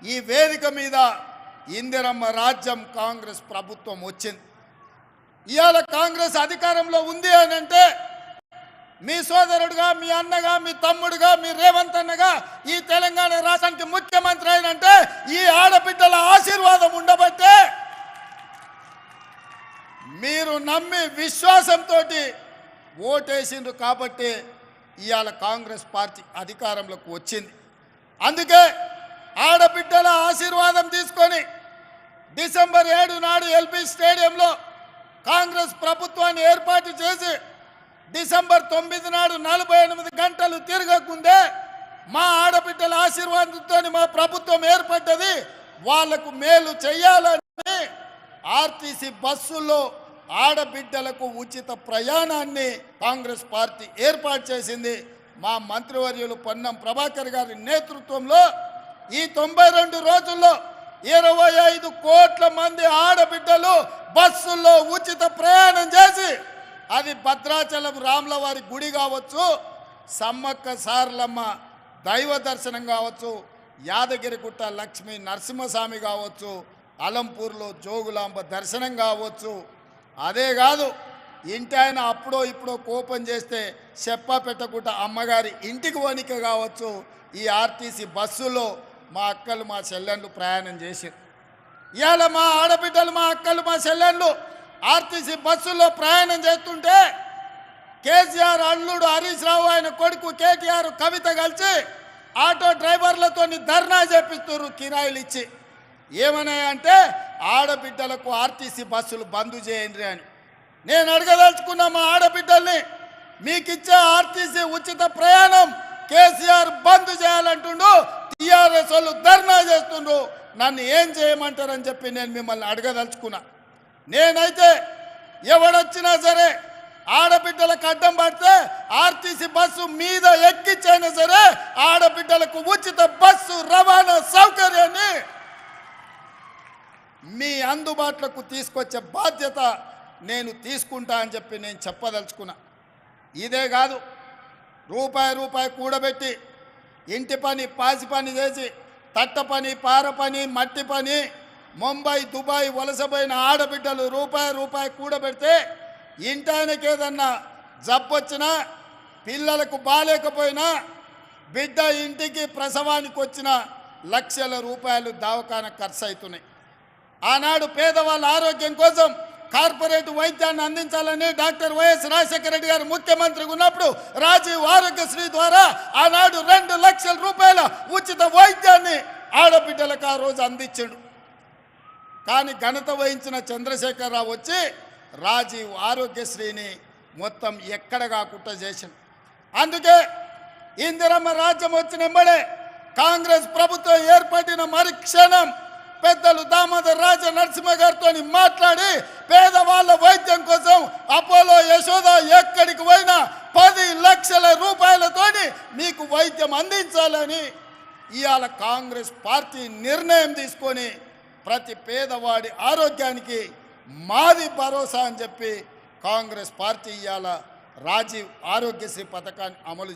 ఈ వేదిక మీద ఇందిరమ్మ రాజ్యం కాంగ్రెస్ ప్రభుత్వం వచ్చింది. ఇవాళ కాంగ్రెస్ అధికారంలో ఉంది అని అంటే మీ సోదరుడుగా, మీ అన్నగా, మీ తమ్ముడుగా, మీ రేవంత్ అన్నగా ఈ తెలంగాణ రాష్ట్రానికి ముఖ్యమంత్రి అయినంటే ఈ ఆడబిడ్డల ఆశీర్వాదం ఉండబట్టే, మీరు నమ్మి విశ్వాసంతో ఓటేసిండ్రు కాబట్టి ఇవాళ కాంగ్రెస్ పార్టీ అధికారంలోకి వచ్చింది. అందుకే ఆడబిడ్డల ఆశీర్వాదం తీసుకొని డిసెంబర్ 7 నాడు ఎల్బీ స్టేడియంలో కాంగ్రెస్ ప్రభుత్వాన్ని ఏర్పాటు చేసి డిసెంబర్ 9 నాడు 48 గంటలు తిరగకుందే మా ఆడబిడ్డల ఆశీర్వాదంతో మా ప్రభుత్వం ఏర్పడ్డది. వాళ్లకు మేలు చేయాలని ఆర్టీసీ బస్సుల్లో ఆడబిడ్డలకు ఉచిత ప్రయాణాన్ని కాంగ్రెస్ పార్టీ ఏర్పాటు చేసింది. మా మంత్రివర్యులు పొన్నం ప్రభాకర్ గారి నేతృత్వంలో ఈ 92 రోజుల్లో 25 కోట్ల మంది ఆడబిడ్డలు బస్సుల్లో ఉచిత ప్రయాణం చేసి, అది భద్రాచలం రాములవారి గుడి కావచ్చు, సమ్మక్క సారలమ్మ దైవ దర్శనం కావచ్చు, యాదగిరిగుట్ట లక్ష్మీ నరసింహస్వామి కావచ్చు, అలంపూర్లో జోగులాంబ దర్శనం కావచ్చు, అదే కాదు ఇంటి ఆయన అప్పుడో ఇప్పుడో కోపం చేస్తే చెప్పా పెట్టకుండా అమ్మగారి ఇంటికి వణిక కావచ్చు, ఈ ఆర్టీసీ బస్సులో మా అక్కలు మా చెల్లెళ్ళు ప్రయాణం చేశారు. ఇవాళ మా ఆడబిడ్డలు, మా అక్కలు, మా చెల్లెళ్ళు ఆర్టీసీ బస్సుల్లో ప్రయాణం చేస్తుంటే కేసీఆర్ అల్లుడు హరీష్ రావు, ఆయన కొడుకు కేటీఆర్, కవిత కలిసి ఆటో డ్రైవర్లతో ధర్నా చేపిస్తున్నారు కిరాయిలు ఇచ్చి. ఏమన్నాయంటే ఆడబిడ్డలకు ఆర్టీసీ బస్సులు బంద్ చేయండి అని. నేను అడగదలుచుకున్న మా ఆడబిడ్డల్ని, మీకు ఇచ్చే ఆర్టీసీ ఉచిత ప్రయాణం కేసీఆర్ బంద్ చేయాలంటుండు, టీఆర్ఎస్ వాళ్ళు ధర్నా చేస్తుండ్రు, నన్ను ఏం చేయమంటారని చెప్పి నేను మిమ్మల్ని అడగదలుచుకున్నా. నేనైతే ఎవడొచ్చినా సరే ఆడబిడ్డలకు అడ్డం పడితే ఆర్టీసీ బస్సు మీద ఎక్కించైనా సరే ఆడబిడ్డలకు ఉచిత బస్సు రవాణా సౌకర్యాన్ని మీ అందుబాటులోకి తీసుకొచ్చే బాధ్యత నేను తీసుకుంటా అని చెప్పి నేను చెప్పదలుచుకున్నా. ఇదే కాదు, రూపాయి కూడబెట్టి ఇంటి పని, పాసి పని చేసి, తట్ట పని, పార పని, మట్టి పని, ముంబై, దుబాయ్ వలసపోయిన ఆడబిడ్డలు రూపాయి కూడబెడితే ఇంటి ఆయనకి ఏదన్నా జబ్బొచ్చినా, పిల్లలకు బాలేకపోయినా, బిడ్డ ఇంటికి ప్రసవానికి వచ్చిన లక్షల రూపాయలు దవాఖానా ఖర్చు అవుతున్నాయి. ఆనాడు పేదవాళ్ళ ఆరోగ్యం కోసం కార్పొరేట్ వైద్యాన్ని అందించాలని డాక్టర్ వైఎస్ రాజశేఖర రెడ్డి గారు ముఖ్యమంత్రిగా ఉన్నప్పుడు రాజీవ్ ఆరోగ్యశ్రీ ద్వారా ఆనాడు 2 లక్షల రూపాయల ఉచిత వైద్యాన్ని ఆడబిడ్డలకు ఆ రోజు అందించాడు. కానీ ఘనత వహించిన చంద్రశేఖరరావు వచ్చి రాజీవ్ ఆరోగ్యశ్రీని మొత్తం ఎక్కడ కాకుండా చేసింది. అందుకే ఇందిరమ్మ రాజ్యం వచ్చిన వెంబడే కాంగ్రెస్ ప్రభుత్వం ఏర్పడిన మరుక్షణం పెద్దలు దామోదర్ రాజ నరసింహ గారితో మాట్లాడి పేదవాళ్ళ వైద్యం కోసం అపోలో, యశోద ఎక్కడికి పోయినా 10 లక్షల రూపాయలతోని మీకు వైద్యం అందించాలని ఇవాళ కాంగ్రెస్ పార్టీ నిర్ణయం తీసుకొని ప్రతి పేదవాడి ఆరోగ్యానికి మాది భరోసా అని చెప్పి కాంగ్రెస్ పార్టీ ఇవాళ రాజీవ్ ఆరోగ్యశ్రీ పథకాన్ని అమలు